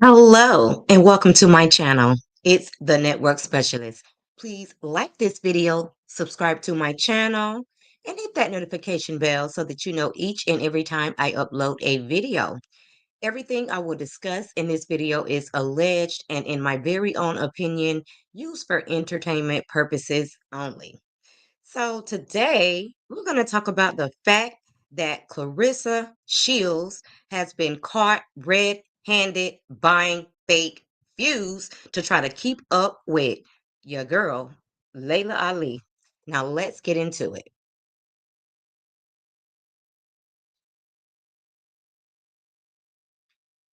Hello and welcome to my channel. It's the Network Specialist. Please like this video, subscribe to my channel, and hit that notification bell so that you know each and every time I upload a video. Everything I will discuss in this video is alleged and, in my very own opinion, used for entertainment purposes only. So today we're going to talk about the fact that Claressa Shields has been caught red-handed buying fake views to try to keep up with your girl, Layla Ali. Now let's get into it.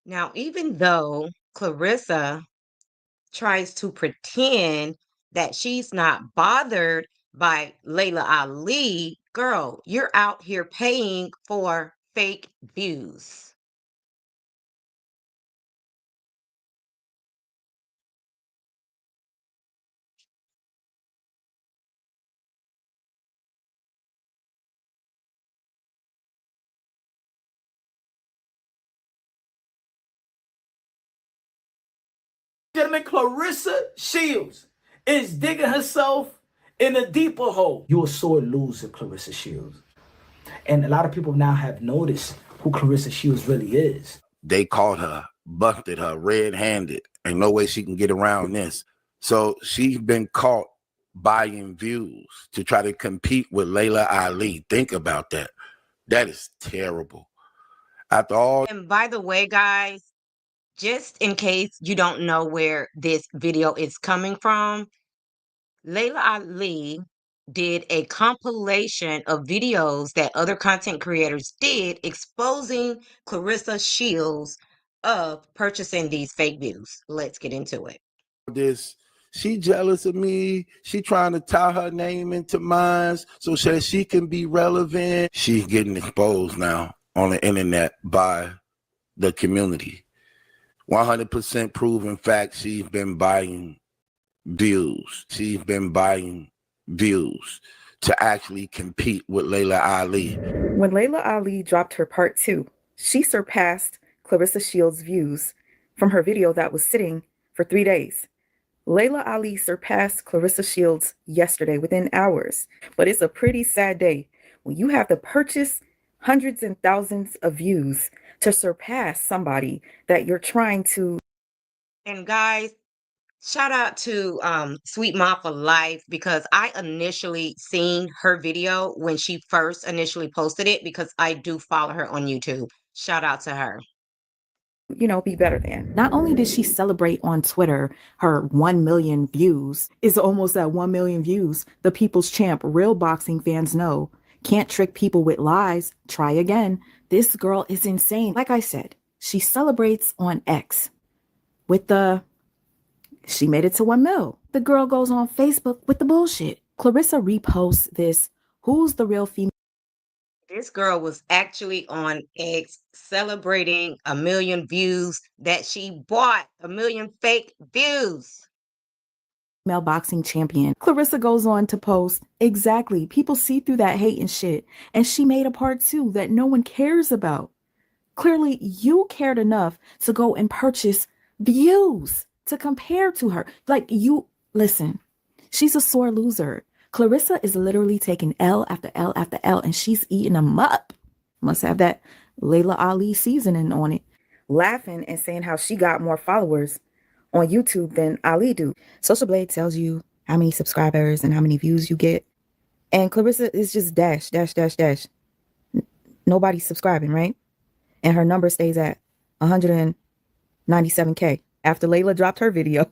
Now, even though Clarissa tries to pretend that she's not bothered by Layla Ali, girl, you're out here paying for fake views. Gentlemen, Claressa Shields is digging herself in a deeper hole. You're a sore loser, Claressa Shields. And a lot of people now have noticed who Claressa Shields really is. They caught her, busted her red-handed. Ain't no way she can get around this. So she's been caught buying views to try to compete with Layla Ali. Think about that. That is terrible. After all, And by the way, guys, just in case you don't know where this video is coming from, Layla Ali did a compilation of videos that other content creators did exposing Clarissa Shields of purchasing these fake views. Let's get into it. this, she jealous of me. She trying to tie her name into mine so that she can be relevant. She's getting exposed now on the internet by the community. 100% proven fact, she's been buying views. She's been buying views to actually compete with Layla Ali. When Layla Ali dropped her part 2, she surpassed Claressa Shields' views from her video that was sitting for 3 days. Layla Ali surpassed Claressa Shields yesterday within hours, but it's a pretty sad day when you have to purchase hundreds and thousands of views to surpass somebody that you're trying to. And guys, shout out to Sweet Mom for Life, because I initially seen her video when she first initially posted it, because I do follow her on YouTube. Shout out to her. Be better than. Not only did she celebrate on Twitter her 1 million views, is almost at 1 million views, the people's champ, real boxing fans know, can't trick people with lies, try again. This girl is insane. Like I said, she celebrates on X with she made it to 1 mil. The girl goes on Facebook with the bullshit. Claressa reposts this, who's the real female? This girl was actually on X celebrating 1 million views that she bought, 1 million fake views. Female boxing champion. Claressa goes on to post, exactly, people see through that hate and shit, and she made a part 2 that no one cares about. Clearly, you cared enough to go and purchase views to compare to her. Listen, she's a sore loser. Claressa is literally taking L after L after L, and she's eating them up. Must have that Layla Ali seasoning on it. Laughing and saying how she got more followers on YouTube than Ali do. Social Blade tells you how many subscribers and how many views you get. And Claressa is just dash, dash, dash, dash. Nobody's subscribing, right? And her number stays at 197K. After Layla dropped her video,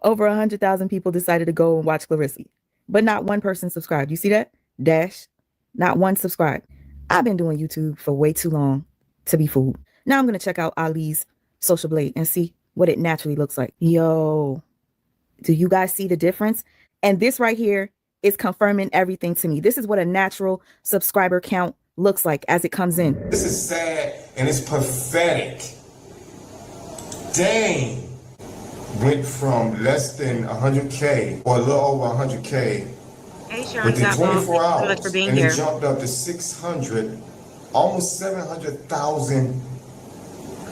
over 100,000 people decided to go and watch Claressa. But not one person subscribed. You see that? Dash. Not one subscribed. I've been doing YouTube for way too long to be fooled. Now I'm going to check out Ali's Social Blade and see what it naturally looks like. Yo, do you guys see the difference? And this right here is confirming everything to me. This is what a natural subscriber count looks like as it comes in. This is sad and it's pathetic. Dang. Went from less than 100K or a little over 100K within 24 hours, and it jumped up to 600, almost 700,000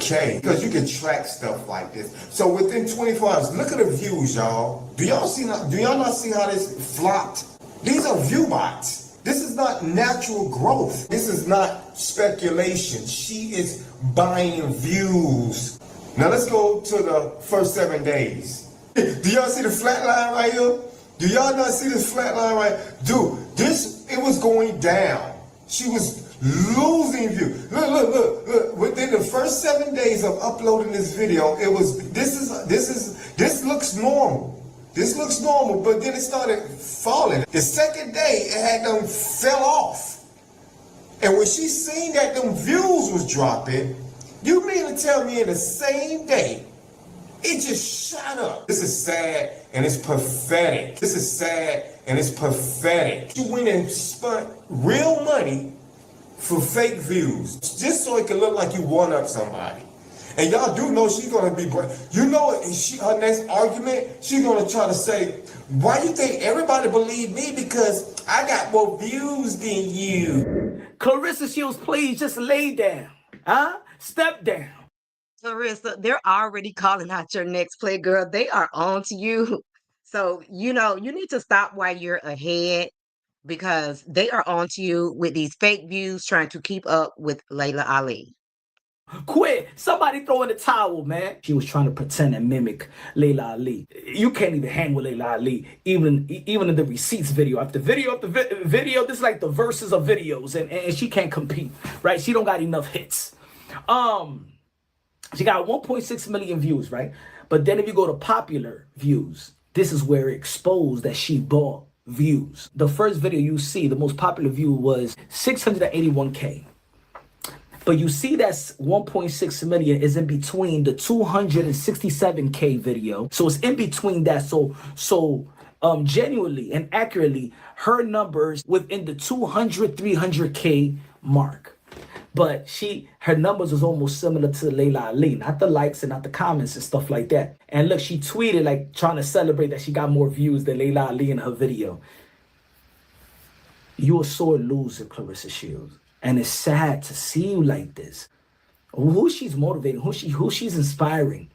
K, because you can track stuff like this. So within 24 hours, look at the views, y'all. Do y'all not see how this flopped? These are view bots. This is not natural growth. This is not speculation. She is buying views. Now let's go to the first 7 days. Do y'all see the flat line right here? Do y'all not see this flat line right? Dude, it was going down. She was losing view. Look. Within the first 7 days of uploading this video, this looks normal. This looks normal, but then it started falling. The second day, it had them fell off. And when she seen that them views was dropping, you mean to tell me in the same day, it just shot up. This is sad and it's pathetic. This is sad and it's pathetic. She went and spent real money for fake views, just so it can look like you won up somebody. And y'all do know she's gonna be, you know, her next argument, she's gonna try to say, why you think everybody believe me? Because I got more views than you. Claressa Shields, please just lay down. Step down. Claressa, they're already calling out your next play, girl. They are on to you. So, you need to stop while you're ahead, because they are on to you with these fake views trying to keep up with Layla Ali. Quit. Somebody throw in the towel, man. She was trying to pretend and mimic Layla Ali. You can't even hang with Layla Ali, even in the receipts video. After video, this is like the verses of videos, and she can't compete, right? She don't got enough hits. She got 1.6 million views, right? But then if you go to popular views, this is where it exposed that she bought views. The first video you see, the most popular view was 681K. But you see that's 1.6 million is in between the 267K video. So it's in between that. So genuinely and accurately, her numbers within the 300K mark. But her numbers was almost similar to Layla Ali, not the likes and not the comments and stuff like that. And look, she tweeted like trying to celebrate that she got more views than Layla Ali in her video. You're a sore loser, Claressa Shields. And it's sad to see you like this. Who she's motivating, who she's inspiring.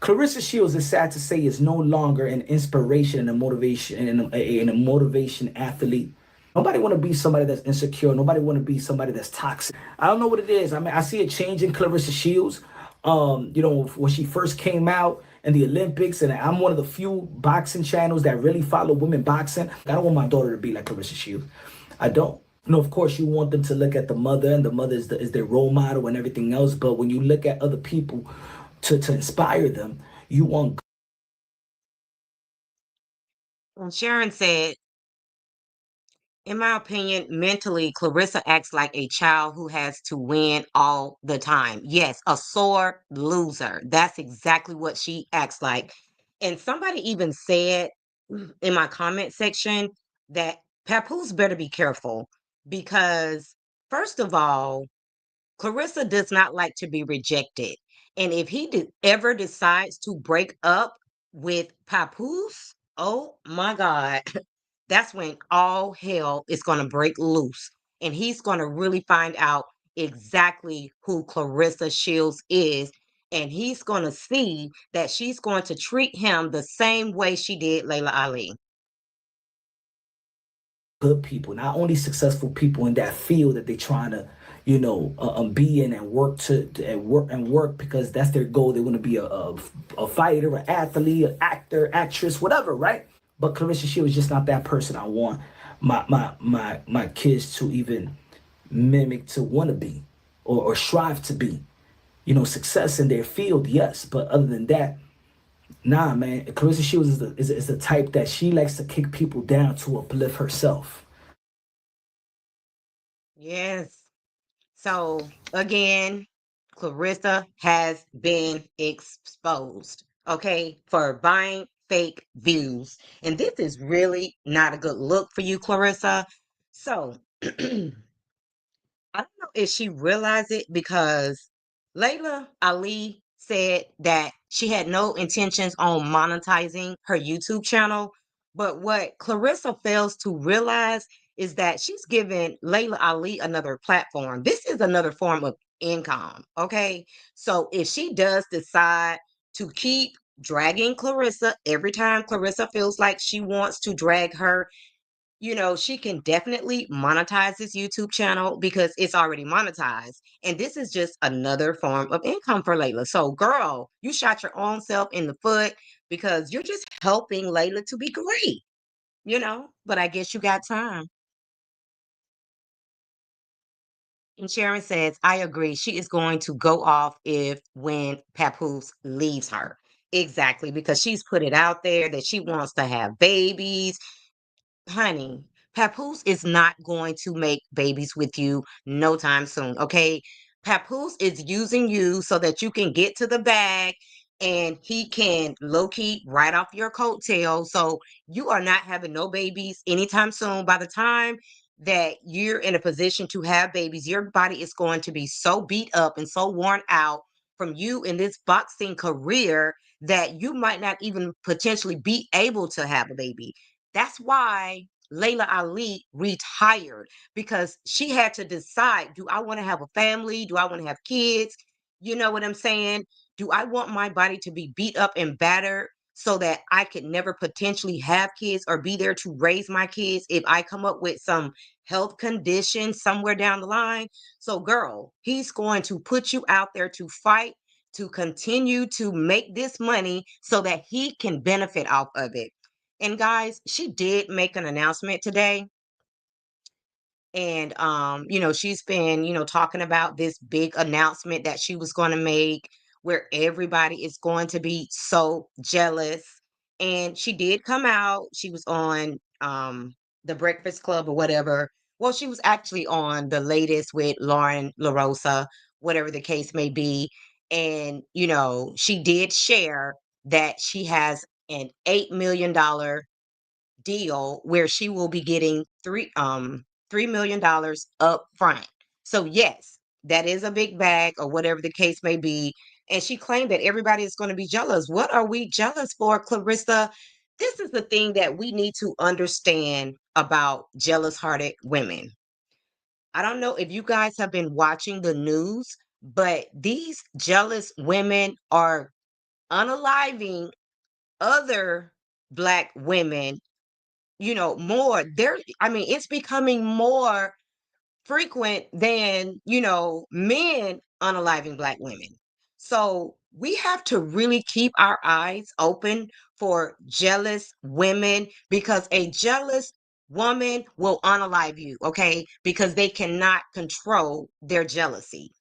Claressa Shields, is sad to say, is no longer an inspiration and a motivation athlete. Nobody want to be somebody that's insecure. Nobody want to be somebody that's toxic. I don't know what it is. I mean, I see a change in Claressa Shields. When she first came out in the Olympics, and I'm one of the few boxing channels that really follow women boxing. I don't want my daughter to be like Claressa Shields. I don't. Of course, you want them to look at the mother, and the mother is their role model and everything else. But when you look at other people to inspire them, you want. And Sharon said, in my opinion, mentally, Claressa acts like a child who has to win all the time. Yes, a sore loser. That's exactly what she acts like. And somebody even said in my comment section that Papoose better be careful, because, first of all, Claressa does not like to be rejected. And if he ever decides to break up with Papoose, oh my God, that's when all hell is going to break loose. And he's going to really find out exactly who Claressa Shields is. And he's going to see that she's going to treat him the same way she did Layla Ali. Good people, not only successful people in that field that they're trying to, be in and work because that's their goal. They want to be a fighter, an athlete, an actor, actress, whatever, right? But Claressa Shields is just not that person I want my kids to even mimic, to want to be or strive to be. Success in their field, yes, but other than that, nah, man. Claressa Shields is the type that she likes to kick people down to uplift herself. Yes. So again, Claressa has been exposed, okay, for buying fake views. And this is really not a good look for you, Claressa. So I don't know if she realized it, because Layla Ali said that she had no intentions on monetizing her YouTube channel. But what Claressa fails to realize is that she's giving Layla Ali another platform. This is another form of income. Okay. So if she does decide to keep dragging Claressa every time Claressa feels like she wants to drag her, she can definitely monetize this YouTube channel because it's already monetized. And this is just another form of income for Layla. So, girl, you shot your own self in the foot because you're just helping Layla to be great. But I guess you got time. And Sharon says, I agree. She is going to go off if when Papoose leaves her. Exactly, because she's put it out there that she wants to have babies. Honey, Papoose is not going to make babies with you no time soon, okay? Papoose is using you so that you can get to the bag and he can low key right off your coattail. So you are not having no babies anytime soon. By the time that you're in a position to have babies, your body is going to be so beat up and so worn out from you in this boxing career that you might not even potentially be able to have a baby. That's why Layla Ali retired because she had to decide, do I want to have a family? Do I want to have kids? You know what I'm saying? Do I want my body to be beat up and battered so that I could never potentially have kids or be there to raise my kids if I come up with some health condition somewhere down the line? So, girl, he's going to put you out there to fight to continue to make this money so that he can benefit off of it. And guys, she did make an announcement today. And she's been, talking about this big announcement that she was going to make where everybody is going to be so jealous. And she did come out. She was on the Breakfast Club or whatever. Well, she was actually on the latest with Lauren LaRosa, whatever the case may be. And, she did share that she has an $8 million deal where she will be getting $3 million up front. So yes, that is a big bag or whatever the case may be. And she claimed that everybody is going to be jealous. What are we jealous for, Clarissa? This is the thing that we need to understand about jealous hearted women. I don't know if you guys have been watching the news, but these jealous women are unaliving other Black women more. It's becoming more frequent than, men unaliving Black women. So we have to really keep our eyes open for jealous women because a jealous woman will unalive you, okay? Because they cannot control their jealousy.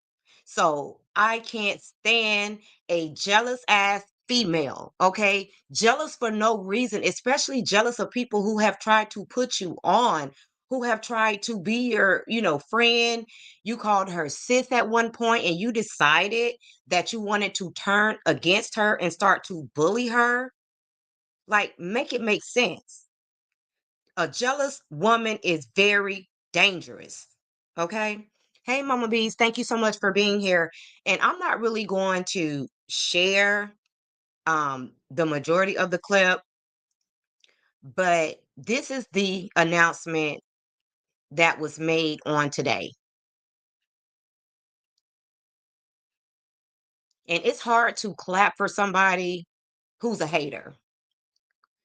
So I can't stand a jealous ass female, okay? Jealous for no reason, especially jealous of people who have tried to put you on, who have tried to be your, friend. You called her sis at one point and you decided that you wanted to turn against her and start to bully her. Like, make it make sense. A jealous woman is very dangerous. Okay. Hey, Mama Bees, thank you so much for being here. And I'm not really going to share the majority of the clip, but this is the announcement that was made on today. And it's hard to clap for somebody who's a hater.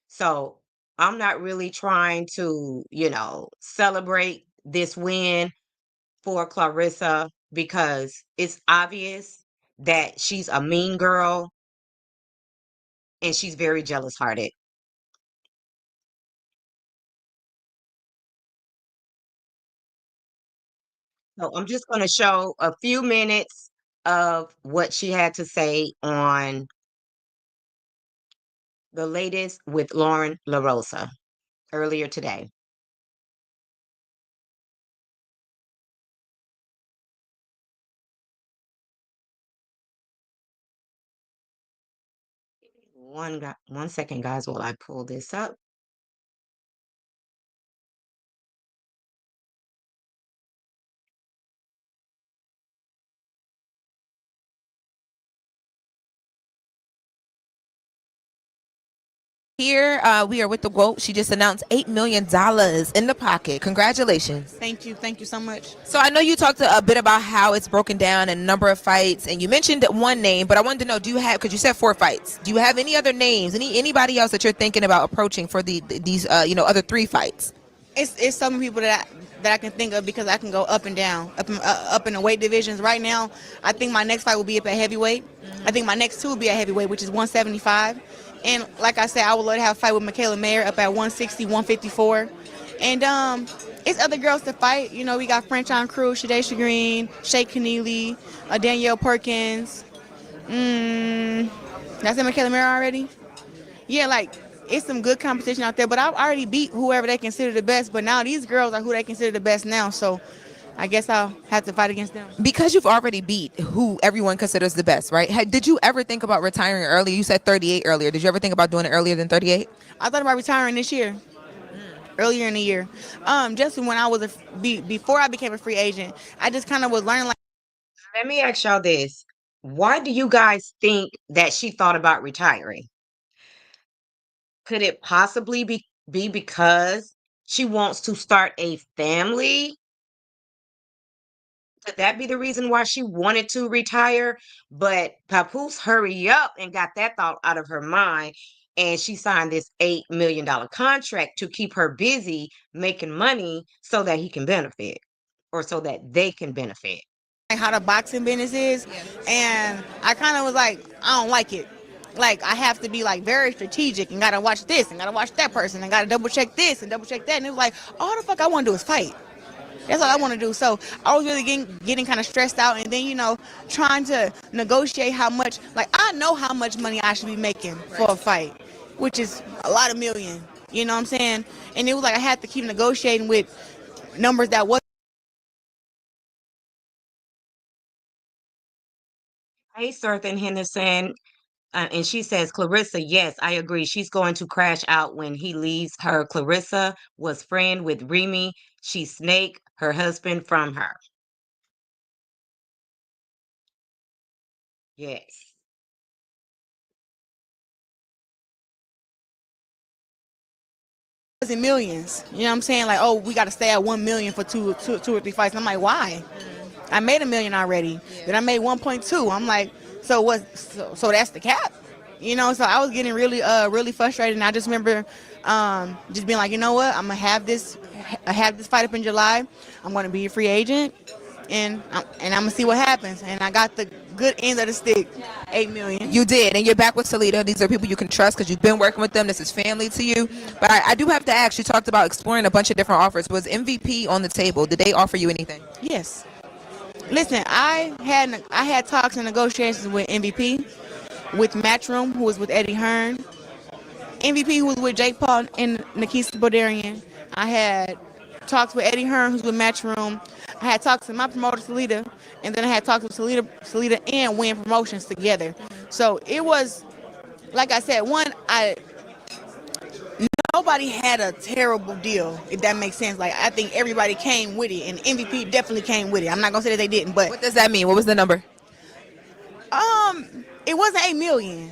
So I'm not really trying to, celebrate this win for Clarissa because it's obvious that she's a mean girl and she's very jealous hearted. So I'm just going to show a few minutes of what she had to say on the latest with Lauren LaRosa earlier today. One second, guys, while I pull this up. Here, we are with the GOAT. She just announced $8 million in the pocket. Congratulations. Thank you. Thank you so much. So I know you talked a bit about how it's broken down and number of fights, and you mentioned one name, but I wanted to know, do you have, because you said 4 fights, do you have any other names, anybody else that you're thinking about approaching for these other 3 fights? It's so many people that I can think of, because I can go up and down, up in the weight divisions. Right now, I think my next fight will be up at heavyweight. I think my next 2 will be at heavyweight, which is 175. And like I said, I would love to have a fight with Michaela Mayer up at 160, 154. And it's other girls to fight. You know, we got French on Crew, Shadesha Green, Shay Keneally, Danielle Perkins. That's in Michaela Mayer already? Yeah, like, it's some good competition out there, but I've already beat whoever they consider the best, but now these girls are who they consider the best now, so I guess I'll have to fight against them. Because you've already beat who everyone considers the best, right? Did you ever think about retiring early? You said 38 earlier. Did you ever think about doing it earlier than 38? I thought about retiring this year, earlier in the year. Just when I was before I became a free agent, I just kind of was learning, like. Let me ask y'all this. Why do you guys think that she thought about retiring? Could it possibly be because she wants to start a family? Could that be the reason why she wanted to retire? But Papoose hurry up and got that thought out of her mind. And she signed this $8 million contract to keep her busy making money so that he can benefit, or so that they can benefit. How the boxing business is, and I kind of was like, I don't like it. Like, I have to be like very strategic and gotta watch this and gotta watch that person and gotta double check this and double check that, and it was like, all the fuck I want to do is fight. That's all I want to do. So I was really getting kind of stressed out, and then, you know, trying to negotiate how much, like, I know how much money I should be making for a fight, which is a lot of million, you know what I'm saying? And it was like I had to keep negotiating with numbers that was. Hey, Serthan Henderson. And she says, Claressa, yes, I agree. She's going to crash out when he leaves her. Claressa was friend with Remy. She snake her husband from her. Yes. In millions, you know what I'm saying? Like, oh, we got to stay at 1 million for two or three fights. And I'm like, why? I made $1 million already. Then I made 1.2. I'm like, so what? So that's the cap, you know? So I was getting really frustrated, and I just remember just being like, you know what? I'm gonna have this fight up in July. I'm gonna be a free agent, and I'm gonna see what happens. And I got the good end of the stick, 8 million. You did, and you're back with Salida. These are people you can trust because you've been working with them. This is family to you. But I do have to ask, you talked about exploring a bunch of different offers. Was MVP on the table? Did they offer you anything? Yes. Listen, I had talks and negotiations with MVP, with Matchroom, who was with Eddie Hearn, MVP, who was with Jake Paul and Nikita Bodarian. I had talks with Eddie Hearn, who's with Matchroom. I had talks with my promoter, Salida, and then I had talks with Salida and Win Promotions together. So it was, like I said, nobody had a terrible deal, if that makes sense. Like, I think everybody came with it, and MVP definitely came with it. I'm not gonna say that they didn't, but What does that mean? What was the number? it wasn't 8 million.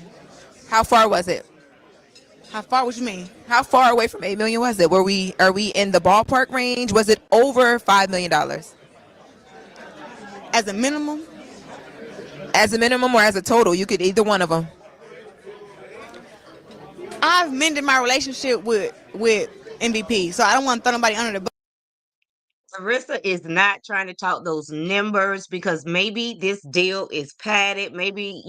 How far was it? How far? What you mean? How far away from 8 million was it? Are we in the ballpark range? Was it over $5 million? As a minimum? As a minimum or as a total? You could either one of them. I've mended my relationship with MVP, so I don't want to throw nobody under the bus. Claressa is not trying to talk those numbers because maybe this deal is padded. Maybe,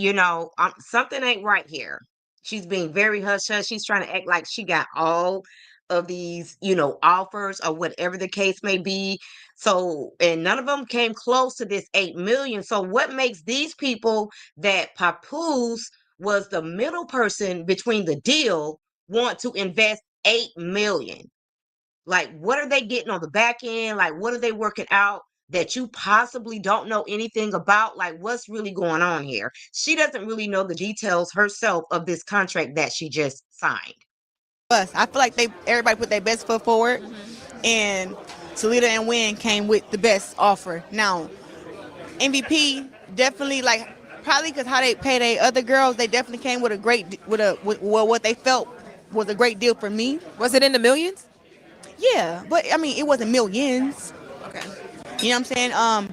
something ain't right here. She's being very hush hush. She's trying to act like she got all of these, offers or whatever the case may be. So, and none of them came close to this 8 million. So what makes these people that Papoose was the middle person between the deal want to invest 8 million? Like, what are they getting on the back end? Like, what are they working out that you possibly don't know anything about? Like, what's really going on here? She doesn't really know the details herself of this contract that she just signed. I feel like everybody put their best foot forward, and Salida and Win came with the best offer. Now, MVP definitely, probably because how they pay their other girls, they definitely came with what they felt was a great deal for me. Was it in the millions? Yeah, but I mean, it wasn't millions. Okay. You know what I'm saying?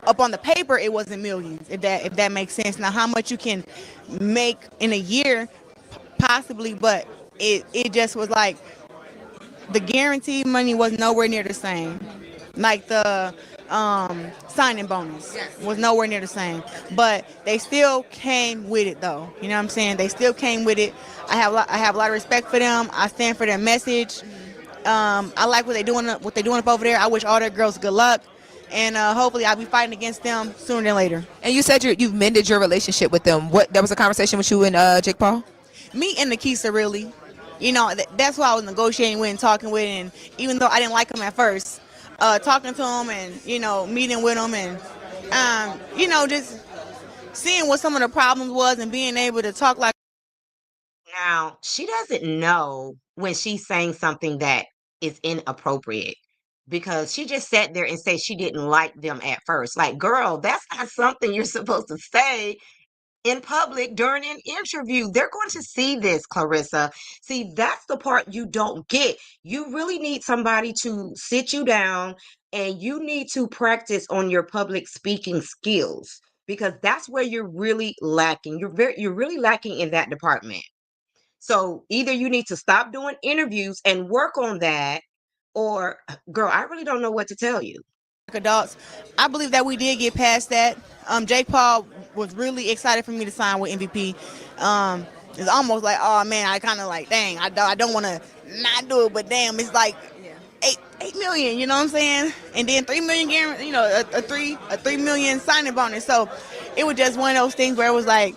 Up on the paper, it wasn't millions. If that makes sense. Now, how much you can make in a year, possibly, but it just was like the guaranteed money was nowhere near the same. Like the signing bonus was nowhere near the same, but they still came with it though. You know what I'm saying? They still came with it. I have a lot of respect for them. I stand for their message. I like what they're doing up over there. I wish all their girls good luck, and hopefully I'll be fighting against them sooner than later. And you said you've mended your relationship with them. What, that was a conversation with you and Jake Paul? Me and Nikisa, really. You know, that's who I was negotiating with and talking with, and even though I didn't like him at first, talking to him and, you know, meeting with him and, you know, just seeing what some of the problems was and being able to talk like. Now, she doesn't know when she's saying something that is inappropriate because she just sat there and said she didn't like them at first. Like, girl, that's not something you're supposed to say in public during an interview. They're going to see this, Claressa. See, that's the part you don't get. You really need somebody to sit you down and you need to practice on your public speaking skills because that's where you're really lacking. You're really lacking in that department. So either you need to stop doing interviews and work on that, or girl, I really don't know what to tell you. Adults. I believe that we did get past that. Jake Paul was really excited for me to sign with MVP. It's almost like, oh man, I kind of like, dang, I don't want to not do it, but damn, it's like 8 million, you know what I'm saying? And then 3 million, you know, a 3 million signing bonus. So it was just one of those things where it was like,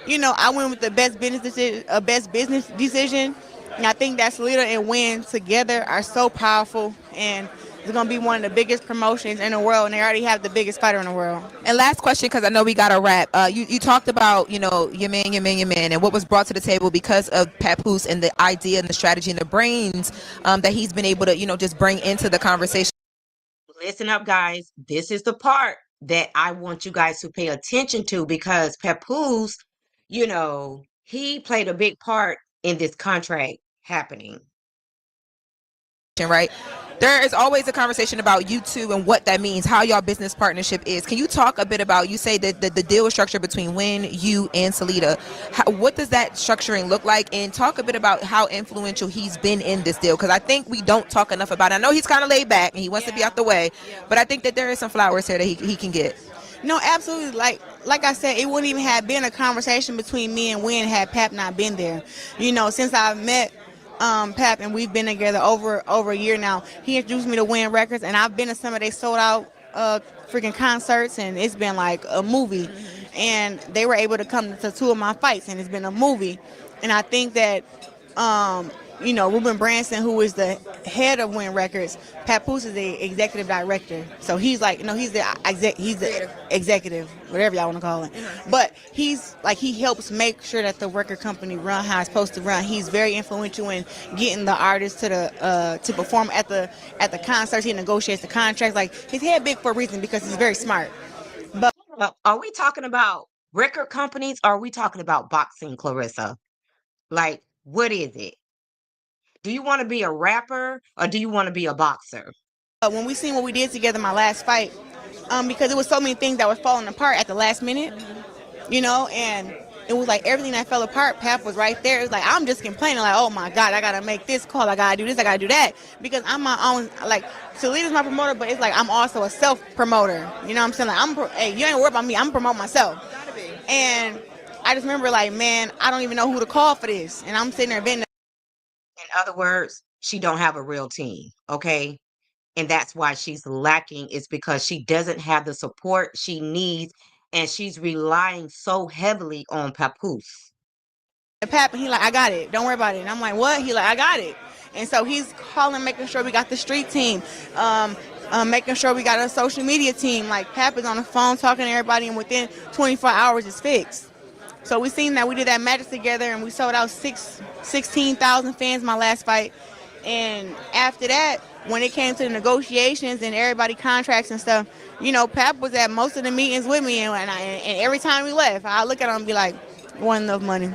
you know, I went with the best business decision. And I think that Salida and Win together are so powerful, and it's going to be one of the biggest promotions in the world, and they already have the biggest fighter in the world. And last question, because I know we got to wrap. You talked about, you know, your man, and what was brought to the table because of Papoose and the idea and the strategy and the brains that he's been able to, you know, just bring into the conversation. Listen up, guys. This is the part that I want you guys to pay attention to because Papoose, you know, he played a big part in this contract happening. Right? There is always a conversation about you two and what that means, how y'all business partnership is. Can you talk a bit about, you say that the deal is structured between Win, you, and Salida. What does that structuring look like? And talk a bit about how influential he's been in this deal, because I think we don't talk enough about it. I know he's kind of laid back and he wants to be out the way, but I think that there is some flowers here that he can get. No, absolutely. Like I said, it wouldn't even have been a conversation between me and Win had Pap not been there. You know, since I've met Pap and we've been together over a year now, he introduced me to Win Records, and I've been to some of they sold out freaking concerts, and it's been like a movie. And they were able to come to 2 of my fights, and it's been a movie. And I think that you know, Ruben Branson, who is the head of Win Records, Papoose is the executive director. So he's like, you know, he's the executive, whatever y'all want to call it. But he's like, he helps make sure that the record company run how it's supposed to run. He's very influential in getting the artists to perform at the concerts. He negotiates the contracts. Like, his head big for a reason because he's very smart. But Are we talking about record companies or are we talking about boxing, Claressa? Like, what is it? Do you want to be a rapper or do you want to be a boxer? when we seen what we did together my last fight, because it was so many things that were falling apart at the last minute, you know, and it was like everything that fell apart, Pap was right there. It was like, I'm just complaining, like, oh my God, I gotta make this call, I gotta do this, I gotta do that, because I'm my own, like, Salida's my promoter, but it's like I'm also a self-promoter, you know what I'm saying? Like, hey, you ain't worried about me, I'm promoting myself. And I just remember, like, man, I don't even know who to call for this, and I'm sitting there venting. In other words, she don't have a real team, okay? And that's why she's lacking, is because she doesn't have the support she needs, and she's relying so heavily on Papoose. Pap, and he like, I got it, don't worry about it. And I'm like, what? He like, I got it. And so he's calling, making sure we got the street team, making sure we got a social media team. Like, Pap is on the phone talking to everybody, and within 24 hours it's fixed. So we seen that we did that magic together, and we sold out 16,000 fans my last fight. And after that, when it came to the negotiations and everybody contracts and stuff, you know, Pap was at most of the meetings with me, and every time we left, I look at him and be like, wasn't enough money.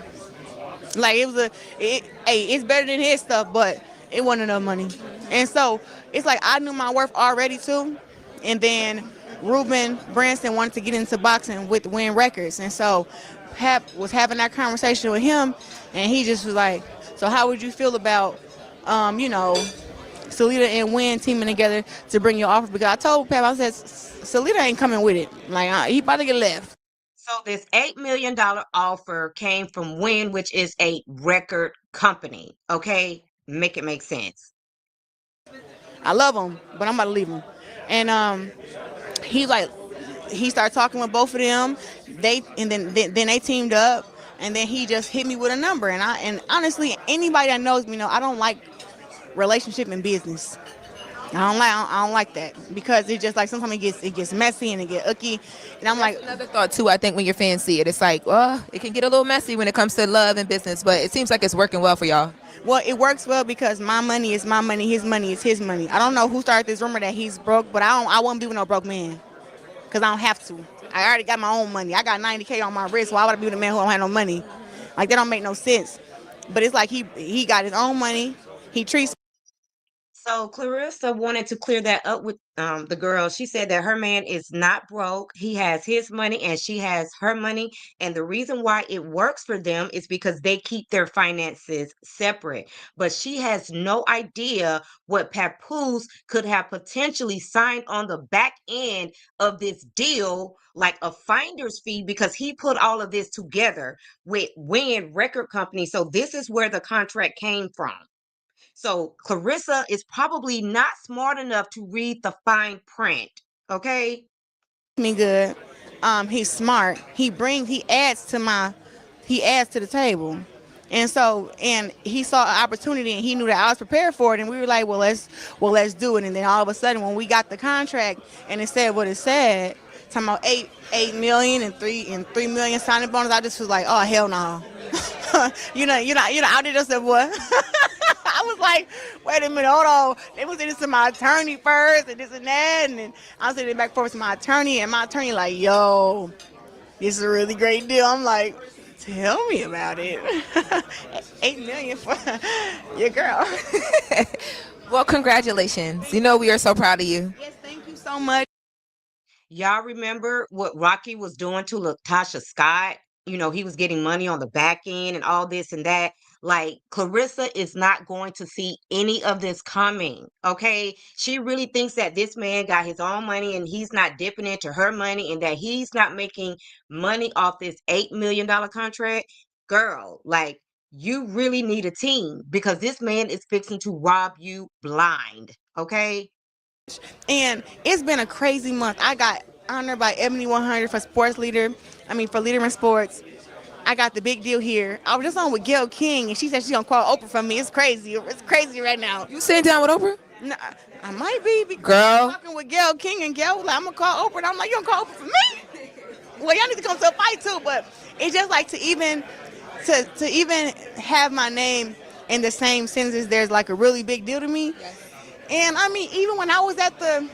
Like it's better than his stuff, but it wasn't enough money. And so it's like I knew my worth already too. And then Ruben Branson wanted to get into boxing with Win Records. And so Pap was having that conversation with him, and he just was like, so how would you feel about, Salita and Win teaming together to bring your offer? Because I told Pap, I said, Salita ain't coming with it. Like, he about to get left. So this $8 million offer came from Win, which is a record company. Okay, make it make sense. I love him, but I'm about to leave him. And he like he started talking with both of them. Then they teamed up, and then he just hit me with a number. And honestly, anybody that knows me know I don't like relationship and business. I don't like that because it's just like sometimes it gets messy and it get icky, and I'm like Another thought too. I think when your fans see it, it's like, well, it can get a little messy when it comes to love and business, but it seems like it's working well for y'all. well, it works well because my money is my money, his money is his money. I don't know who started this rumor that he's broke, but I won't be with no broke man because I don't have to. I already got my own money. I got 90K on my wrist. Why would I be with a man who don't have no money? Like that don't make no sense. But it's like he got his own money. He treats So Clarissa wanted to clear that up with the girl. She said that her man is not broke. He has his money and she has her money. And the reason why it works for them is because they keep their finances separate. But she has no idea what Papoose could have potentially signed on the back end of this deal, like a finder's fee, because he put all of this together with Win Record Company. So this is where the contract came from. So Clarissa is probably not smart enough to read the fine print. Okay. me good. He's smart. He adds to the table. And he saw an opportunity and he knew that I was prepared for it, and we were like, let's do it. And then all of a sudden when we got the contract and it said what it said, talking about 8 million and 3 million signing bonus, I just was like, oh hell no. I did just said what? I was like, wait a minute, hold on. They was in this to my attorney first and this and that, and then I was sitting back forth to my attorney, and my attorney like, yo, this is a really great deal. I'm like, tell me about it. 8 million for your girl. Well, congratulations. You know we are so proud of you. Yes, thank you so much. Y'all remember what Rocky was doing to Latasha Scott? You know, he was getting money on the back end and all this and that. Like, Clarissa is not going to see any of this coming. Okay. She really thinks that this man got his own money and he's not dipping into her money and that he's not making money off this $8 million contract. Girl, like, you really need a team because this man is fixing to rob you blind. Okay. And it's been a crazy month. I got honored by Ebony 100 for for leader in sports. I got the big deal here. I was just on with Gail King, and she said she's gonna call Oprah for me. It's crazy. It's crazy right now. You sitting down with Oprah? No, I might be because Girl. I'm talking with Gail King, and Gail was like, I'm gonna call Oprah. And I'm like, you gonna call Oprah for me? Well, y'all need to come to a fight too. But it's just like to even have my name in the same sentences. There's like a really big deal to me. Yes. And I mean, even when I was at the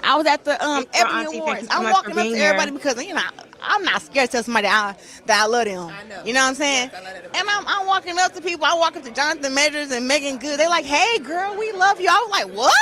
Ebony Awards, I'm walking up to everybody because I'm not scared to tell somebody that I love them. I know. You know what I'm saying? Yes, and I'm walking up to people. I walk up to Jonathan Majors and Megan Good. They're like, "Hey, girl, we love you." I was like, "What?"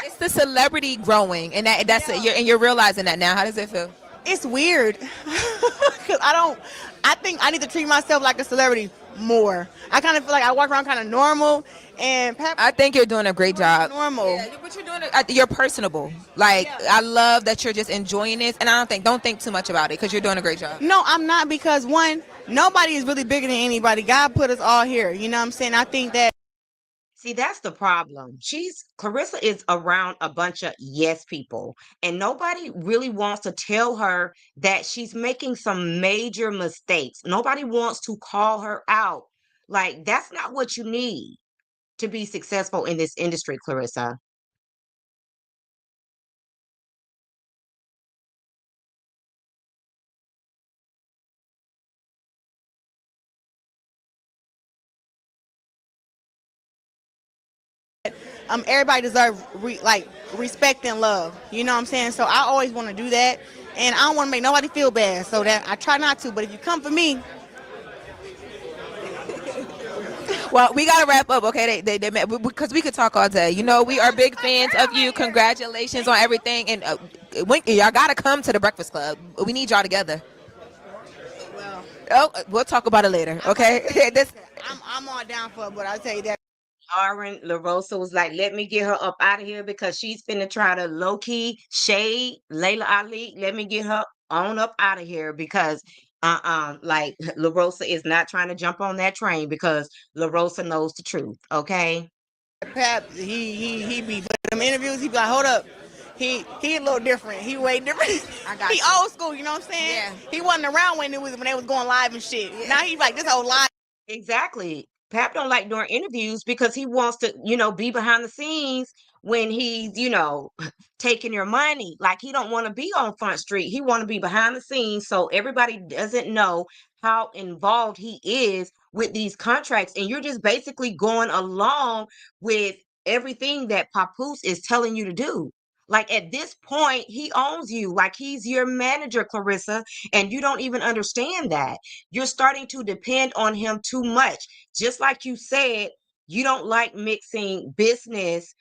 It's the celebrity growing, and that's it. You're realizing that now. How does it feel? It's weird because I think I need to treat myself like a celebrity more. I kind of feel like I walk around kind of normal, and I think you're doing a great job. Normal. Yeah, but you're doing it. You're personable. Like, I love that you're just enjoying this, and don't think too much about it because you're doing a great job. No, I'm not, because one, nobody is really bigger than anybody. God put us all here. You know what I'm saying? I think that. See, that's the problem. Clarissa is around a bunch of yes people, and nobody really wants to tell her that she's making some major mistakes. Nobody wants to call her out. Like, that's not what you need to be successful in this industry, Clarissa. Everybody deserves respect and love. You know what I'm saying? So I always want to do that, and I don't want to make nobody feel bad. So that I try not to. But if you come for me, Well, we gotta wrap up, okay? They met because we could talk all day. You know, we are big fans of you. Congratulations on everything, and y'all gotta come to the Breakfast Club. We need y'all together. Well, We'll talk about it later, okay? This. I'm all down for it, but I'll tell you that. Lauren LaRosa was like, let me get her up out of here because she's finna try to low key shade Layla Ali. Let me get her on up out of here because like LaRosa is not trying to jump on that train because LaRosa knows the truth. Okay. Pap, he be for them interviews. He be like, hold up, he a little different. He way different. I got He you. old school. You know what I'm saying? Yeah. He wasn't around when they was going live and shit. Now he's like this whole live. Exactly. Pap don't like doing interviews because he wants to, be behind the scenes when he's, taking your money. Like he don't want to be on Front Street. He want to be behind the scenes so everybody doesn't know how involved he is with these contracts. And you're just basically going along with everything that Papoose is telling you to do. Like at this point, he owns you. Like he's your manager, Clarissa, and you don't even understand that. You're starting to depend on him too much. Just like you said, you don't like mixing business,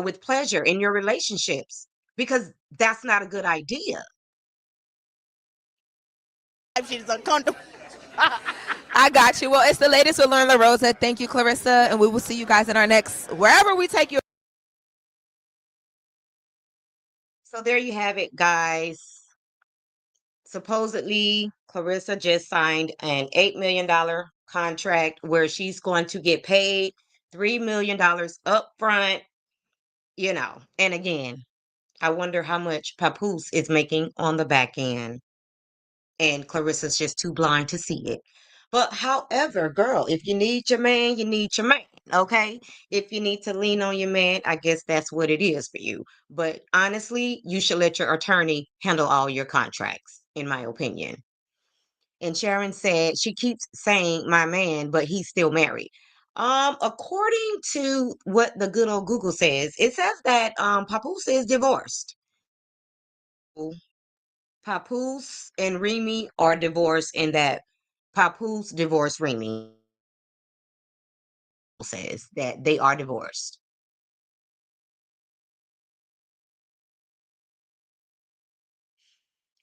with pleasure in your relationships because that's not a good idea. Shit is uncomfortable. I got you. Well, it's the latest with Lauren LaRosa. Thank you, Clarissa, and we will see you guys in our next wherever we take you. So there you have it, guys. Supposedly, Clarissa just signed an $8 million contract where she's going to get paid $3 million up front, And again, I wonder how much Papoose is making on the back end. And Clarissa's just too blind to see it. But however, girl, if you need your man, you need your man. Okay. If you need to lean on your man, I guess that's what it is for you. But honestly, you should let your attorney handle all your contracts, in my opinion. And Sharon said she keeps saying my man, but he's still married. According to what the good old Google says, it says that Papoose is divorced. Papoose and Remy are divorced, and that Papoose divorced Remy. Says that they are divorced.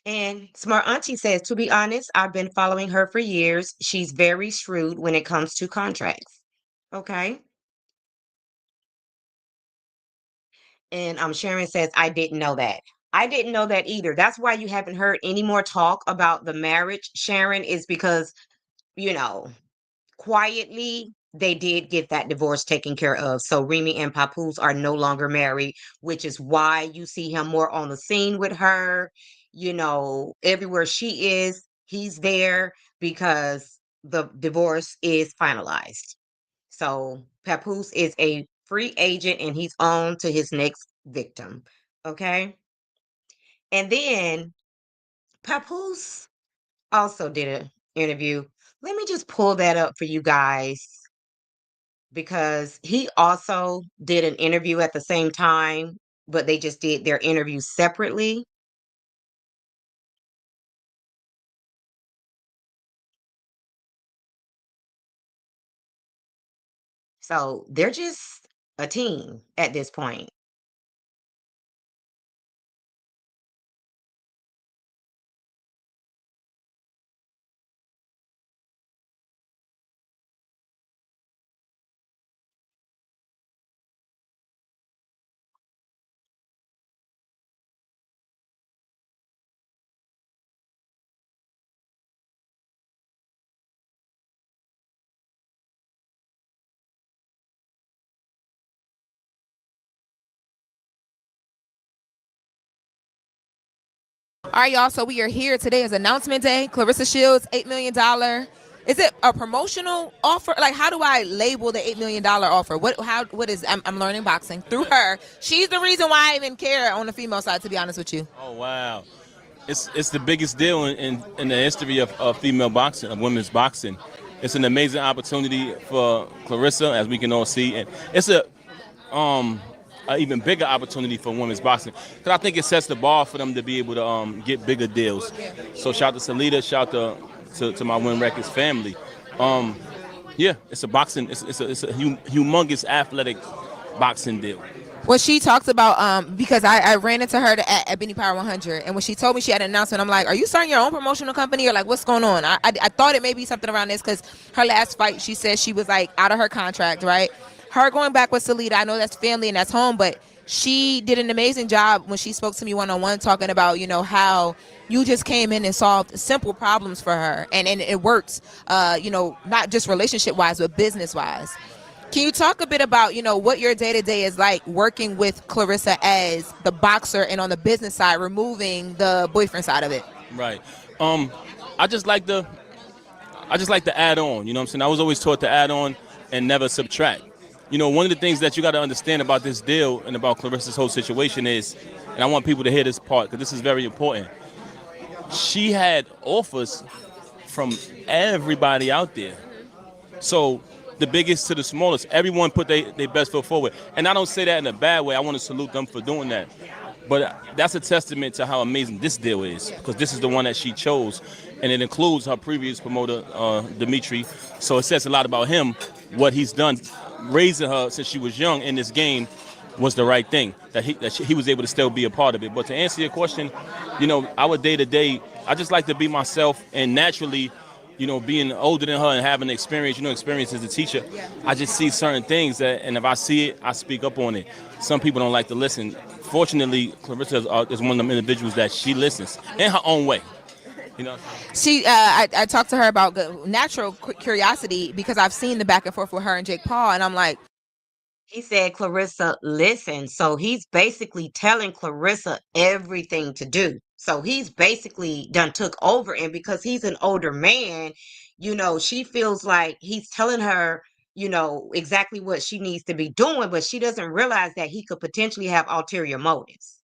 And Smart Auntie says, to be honest, I've been following her for years. She's very shrewd when it comes to contracts. Okay. And Sharon says, I didn't know that. I didn't know that either. That's why you haven't heard any more talk about the marriage, Sharon, is because, you know, quietly they did get that divorce taken care of. So Remy and Papoose are no longer married, which is why you see him more on the scene with her. Everywhere she is, he's there because the divorce is finalized. So Papoose is a free agent and he's on to his next victim. Okay. And then Papoose also did an interview. Let me just pull that up for you guys because he also did an interview at the same time, but they just did their interview separately. So they're just a team at this point. All right, y'all. So we are here. Today is announcement day. Claressa Shields, $8 million. Is it a promotional offer? Like, how do I label the $8 million offer? What is, I'm learning boxing through her. She's the reason why I even care on the female side, to be honest with you. Oh, wow. It's the biggest deal in the history of female boxing, of women's boxing. It's an amazing opportunity for Claressa, as we can all see. And it's an even bigger opportunity for women's boxing, because I think it sets the bar for them to be able to get bigger deals. So shout out to Salida, shout out to my Win Records family. Yeah, it's a boxing. It's a humongous athletic boxing deal. When she talks about because I ran into her at Benny Power 100, and when she told me she had an announcement, I'm like, are you starting your own promotional company, or like what's going on? I thought it may be something around this, because her last fight, she said she was like out of her contract, right? Her going back with Salita, I know that's family and that's home, but she did an amazing job when she spoke to me one-on-one, talking about, you know, how you just came in and solved simple problems for her, and it works, you know, not just relationship wise but business wise. Can you talk a bit about, you know, what your day-to-day is like working with Claressa as the boxer, and on the business side, removing the boyfriend side of it? Right. I just like to add on. You know what I'm saying? I was always taught to add on and never subtract. You know, one of the things that you got to understand about this deal and about Claressa's whole situation is, and I want people to hear this part because this is very important. She had offers from everybody out there. So the biggest to the smallest, everyone put their best foot forward. And I don't say that in a bad way. I want to salute them for doing that. But that's a testament to how amazing this deal is, because this is the one that she chose. And it includes her previous promoter, Dimitri. So it says a lot about him. What he's done, raising her since she was young in this game, was the right thing, that he was able to still be a part of it. But to answer your question, you know, our day-to-day, I just like to be myself, and naturally, you know, being older than her and having experience, you know, experience as a teacher, I just see certain things that, and if I see it, I speak up on it. Some people don't like to listen. Fortunately, Claressa is one of them individuals that she listens in her own way. You know, I talked to her about natural curiosity, because I've seen the back and forth with her and Jake Paul, and I'm like, He said Claressa listen. So he's basically telling Claressa everything to do. So he's basically done took over. And because he's an older man, you know, she feels like he's telling her, you know, exactly what she needs to be doing, but she doesn't realize that he could potentially have ulterior motives.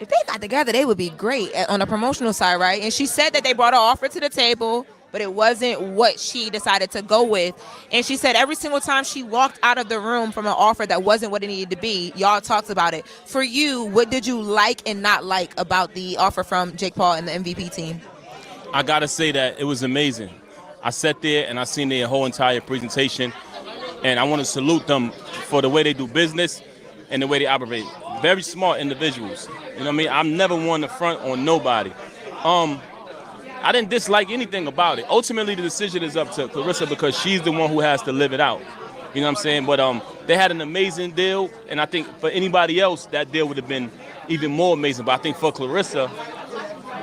if they got together, they would be great on the promotional side, right? And she said that they brought an offer to the table, but it wasn't what she decided to go with. And she said every single time she walked out of the room from an offer that wasn't what it needed to be, y'all talked about it. For you, what did you like and not like about the offer from Jake Paul and the MVP team? I gotta say that it was amazing. I sat there and I seen their whole entire presentation, and I want to salute them for the way they do business and the way they operate. Very smart individuals. You know what I mean? I'm never one to front on nobody. I didn't dislike anything about it. Ultimately, the decision is up to Claressa, because she's the one who has to live it out. You know what I'm saying? But they had an amazing deal, and I think for anybody else, that deal would have been even more amazing. But I think for Claressa,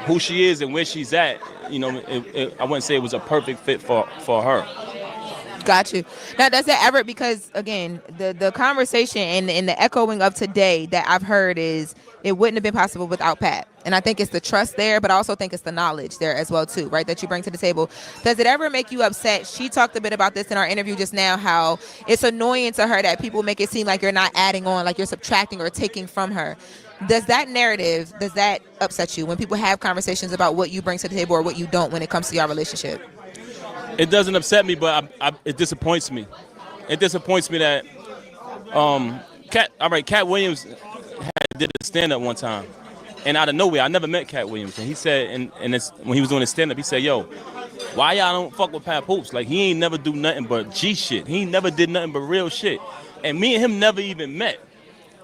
who she is and where she's at, you know, I wouldn't say it was a perfect fit for her. Got you. Now, does it ever, because again, the conversation and the echoing of today that I've heard is it wouldn't have been possible without Pat. And I think it's the trust there, but I also think it's the knowledge there as well too, right, that you bring to the table. Does it ever make you upset? She talked a bit about this in our interview just now, how it's annoying to her that people make it seem like you're not adding on, like you're subtracting or taking from her. Does that narrative, does that upset you when people have conversations about what you bring to the table or what you don't when it comes to your relationship? It doesn't upset me, but it disappoints me. It disappoints me that Cat Williams did a stand-up one time, and out of nowhere, I never met Cat Williams, and he said, and it's, when he was doing his stand-up, he said, "Yo, why y'all don't fuck with Pat Hoops? Like, he ain't never do nothing but G shit. He never did nothing but real shit." And me and him never even met.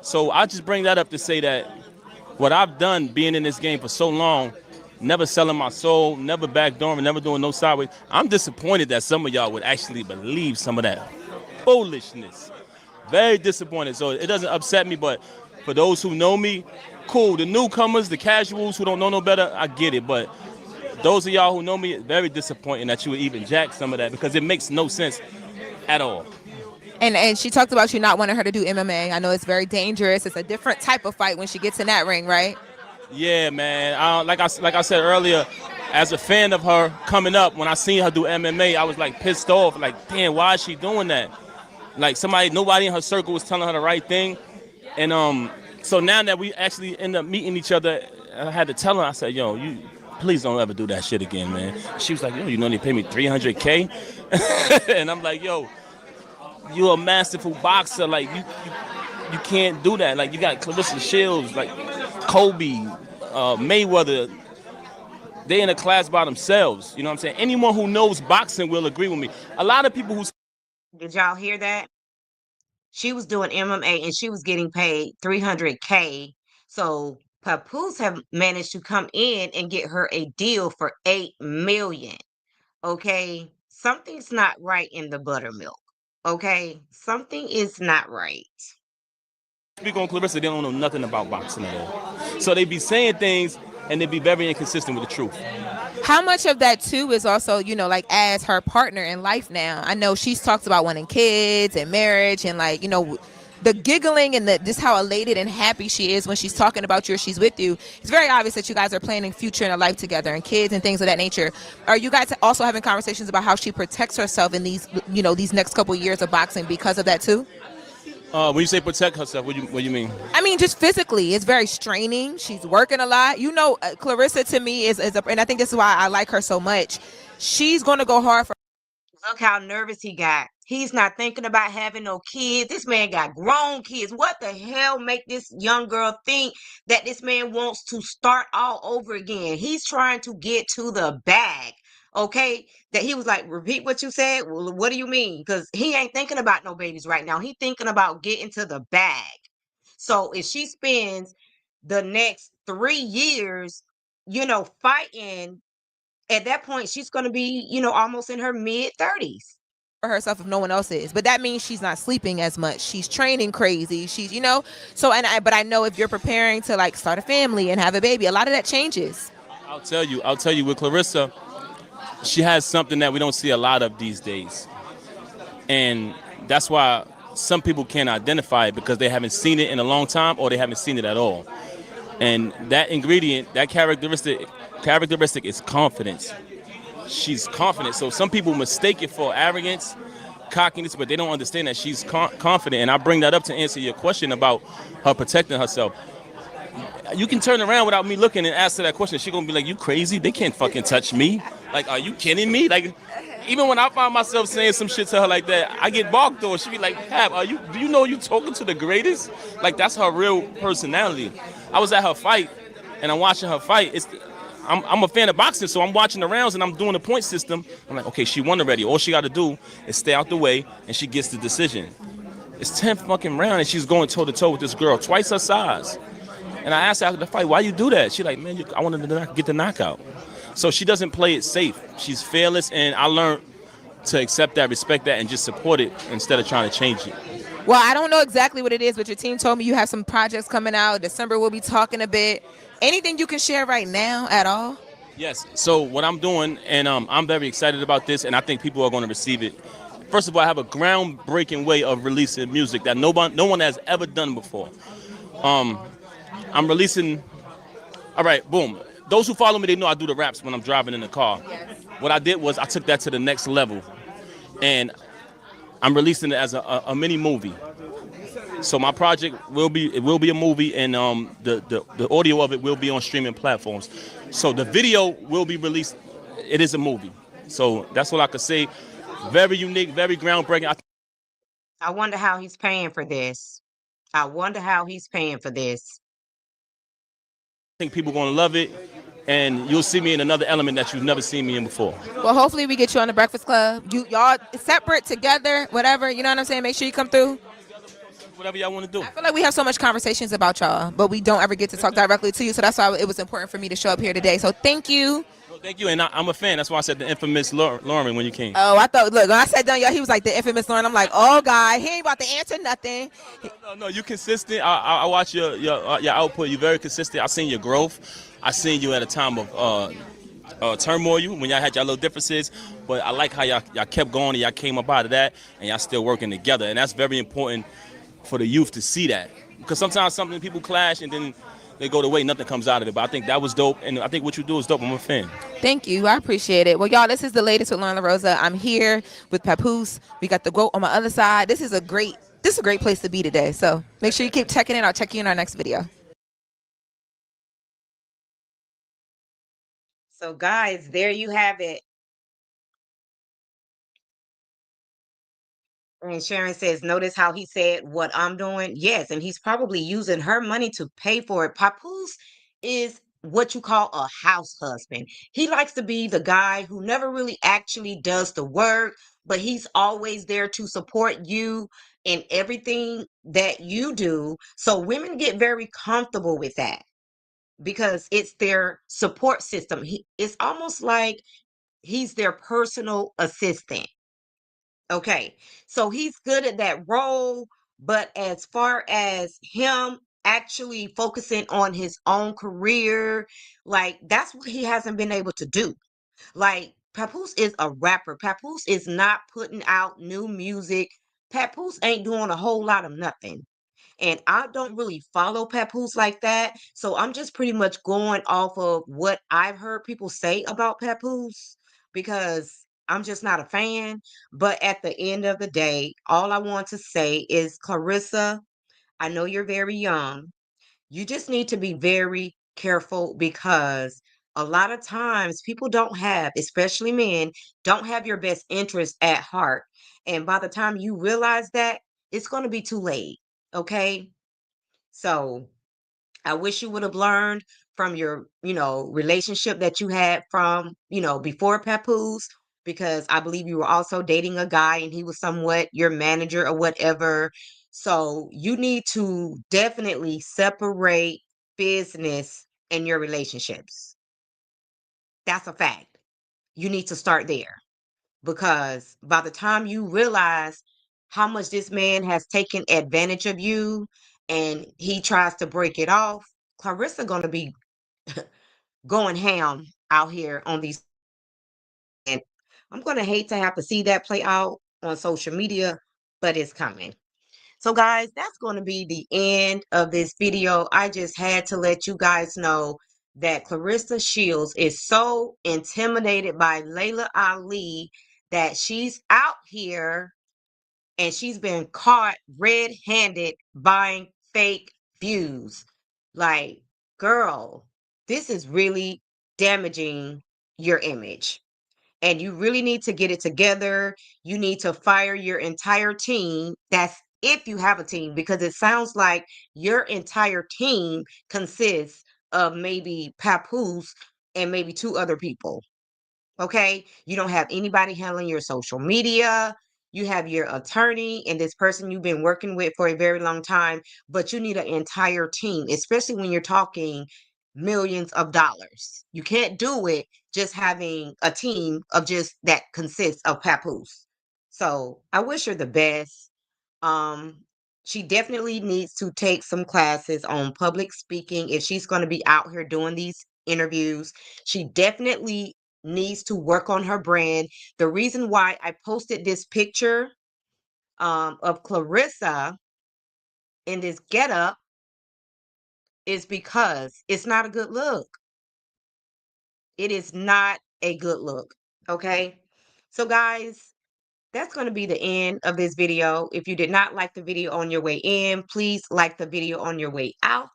So I just bring that up to say that what I've done, being in this game for so long, never selling my soul, never backdooring, never doing no sideways. I'm disappointed that some of y'all would actually believe some of that foolishness. Very disappointed. So it doesn't upset me, but for those who know me, cool. The newcomers, the casuals who don't know no better, I get it. But those of y'all who know me, it's very disappointing that you would even jack some of that, because it makes no sense at all. And she talked about you not wanting her to do MMA. I know it's very dangerous. It's a different type of fight when she gets in that ring, right? Yeah, man. Like I said earlier, as a fan of her coming up, when I seen her do MMA, I was like pissed off. Like, damn, why is she doing that? Like, nobody in her circle was telling her the right thing. And so now that we actually end up meeting each other, I had to tell her, I said, "Yo, you please don't ever do that shit again, man." She was like, "Yo, you know they pay me $300K?" And I'm like, "Yo, you're a masterful boxer. Like, you can't do that. Like, you got Claressa Shields, like Kobe, Mayweather, they in a class by themselves. You know what I'm saying? Anyone who knows boxing will agree with me. A lot of people who Did y'all hear that? She was doing MMA and she was getting paid 300K. So Papoose have managed to come in and get her a deal for 8 million. Okay? Something's not right in the buttermilk. Okay? Something is not right. speak on Claressa, they don't know nothing about boxing at all. So they be saying things and they be very inconsistent with the truth. How much of that too is also, you know, like as her partner in life now? I know she's talked about wanting kids and marriage and like, you know, the giggling and the this how elated and happy she is when she's talking about you or she's with you. It's very obvious that you guys are planning future and a life together and kids and things of that nature. Are you guys also having conversations about how she protects herself in these, you know, these next couple years of boxing because of that too? When you say protect herself, what you mean? I mean, just physically, it's very straining. She's working a lot. You know, Claressa to me is and I think this is why I like her so much. She's going to go hard for. Look how nervous he got. He's not thinking about having no kids. This man got grown kids. What the hell make this young girl think that this man wants to start all over again? He's trying to get to the bag. Okay? That he was like, repeat what you said. Well, what do you mean? Because he ain't thinking about no babies right now. He thinking about getting to the bag. So if she spends the next 3 years, fighting, at that point, she's going to be, almost in her mid 30s. For herself if no one else is, but that means she's not sleeping as much. She's training crazy. She's, you know, so but I know if you're preparing to like start a family and have a baby, a lot of that changes. I'll tell you with Claressa, she has something that we don't see a lot of these days. And that's why some people can't identify it because they haven't seen it in a long time or they haven't seen it at all. And that ingredient, that characteristic is confidence. She's confident. So some people mistake it for arrogance, cockiness, but they don't understand that she's confident. And I bring that up to answer your question about her protecting herself. You can turn around without me looking and answer that question. She's going to be like, you crazy? They can't fucking touch me. Like, are you kidding me? Like, even when I find myself saying some shit to her like that, I get balked on. She be like, Pap, do you know you talking to the greatest? Like, that's her real personality. I was at her fight, and I'm watching her fight. I'm a fan of boxing, so I'm watching the rounds and I'm doing the point system. I'm like, okay, she won already. All she got to do is stay out the way, and she gets the decision. It's 10 fucking round, and she's going toe-to-toe with this girl, twice her size. And I asked her after the fight, why you do that? She like, man, I wanted to get the knockout. So she doesn't play it safe. She's fearless, and I learned to accept that, respect that, and just support it instead of trying to change it. Well, I don't know exactly what it is, but your team told me you have some projects coming out. December we'll be talking a bit. Anything you can share right now at all? Yes. So what I'm doing, and I'm very excited about this, and I think people are going to receive it. First of all, I have a groundbreaking way of releasing music that no one has ever done before. I'm releasing. All right, boom. Those who follow me, they know I do the raps when I'm driving in the car. Yes. What I did was I took that to the next level, and I'm releasing it as a mini movie. So my project will be a movie, and the audio of it will be on streaming platforms. So the video will be released. It is a movie. So that's all I could say. Very unique, very groundbreaking. I wonder how he's paying for this. I wonder how he's paying for this. I think people are going to love it, and you'll see me in another element that you've never seen me in before. Well, hopefully we get you on the Breakfast Club. Y'all separate, together, whatever. You know what I'm saying? Make sure you come through. Whatever y'all want to do. I feel like we have so much conversations about y'all, but we don't ever get to talk directly to you. So that's why it was important for me to show up here today. So thank you. Well, thank you, and I'm a fan. That's why I said the infamous Lauren when you came. Oh, I thought, look, when I said done, y'all, he was like the infamous Lauren. I'm like, oh, God, he ain't about to answer nothing. No, you consistent. I watch your output. You're very consistent. I seen your growth. I seen you at a time of turmoil when y'all had y'all little differences, but I like how y'all kept going and y'all came up out of that, and y'all still working together, and that's very important for the youth to see that, because sometimes people clash and then they go the way, nothing comes out of it. But I think that was dope, and I think what you do is dope. I'm a fan. Thank you. I appreciate it. Well, y'all, this is the latest with Lauren LaRosa. I'm here with Papoose. We got the GOAT on my other side. This is a great place to be today. So make sure you keep checking in. I'll check you in our next video. So, guys, there you have it. And Sharon says, notice how he said what I'm doing? Yes, and he's probably using her money to pay for it. Papoose is what you call a house husband. He likes to be the guy who never really actually does the work, but he's always there to support you in everything that you do. So women get very comfortable with that because it's their support system. It's almost like he's their personal assistant. Okay. So he's good at that role, but as far as him actually focusing on his own career, like that's what he hasn't been able to do. Like Papoose is a rapper. Papoose is not putting out new music. Papoose ain't doing a whole lot of nothing. And I don't really follow Papoose like that. So I'm just pretty much going off of what I've heard people say about Papoose because I'm just not a fan. But at the end of the day, all I want to say is Clarissa, I know you're very young. You just need to be very careful because a lot of times people don't have, especially men, don't have your best interest at heart. And by the time you realize that, it's going to be too late. Okay. So I wish you would have learned from your, relationship that you had from, before Papoose, because I believe you were also dating a guy and he was somewhat your manager or whatever. So you need to definitely separate business and your relationships. That's a fact. You need to start there because by the time you realize how much this man has taken advantage of you and he tries to break it off, Clarissa gonna be going ham out here on these, and I'm gonna hate to have to see that play out on social media, but it's coming. So guys, that's going to be the end of this video. I just had to let you guys know that Clarissa Shields is so intimidated by Layla Ali that she's out here and she's been caught red-handed buying fake views. Like, girl, this is really damaging your image. And you really need to get it together. You need to fire your entire team. That's if you have a team, because it sounds like your entire team consists of maybe Papoose and maybe two other people. Okay. You don't have anybody handling your social media. You have your attorney and this person you've been working with for a very long time, but you need an entire team, especially when you're talking millions of dollars. You can't do it just having a team of just that consists of Papoose. So I wish her the best. Um, she definitely needs to take some classes on public speaking if she's going to be out here doing these interviews. She definitely needs to work on her brand. The reason why I posted this picture of Clarissa in this getup is because it's not a good look. It is not a good look. Okay. So, guys, that's going to be the end of this video. If you did not like the video on your way in, please like the video on your way out.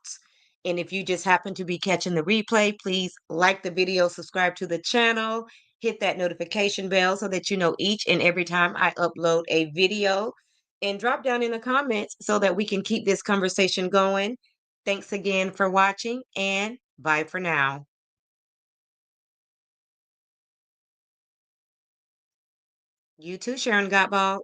And if you just happen to be catching the replay, please like the video, subscribe to the channel, hit that notification bell so that you know each and every time I upload a video, and drop down in the comments so that we can keep this conversation going. Thanks again for watching, and bye for now. You too, Sharon Gottball.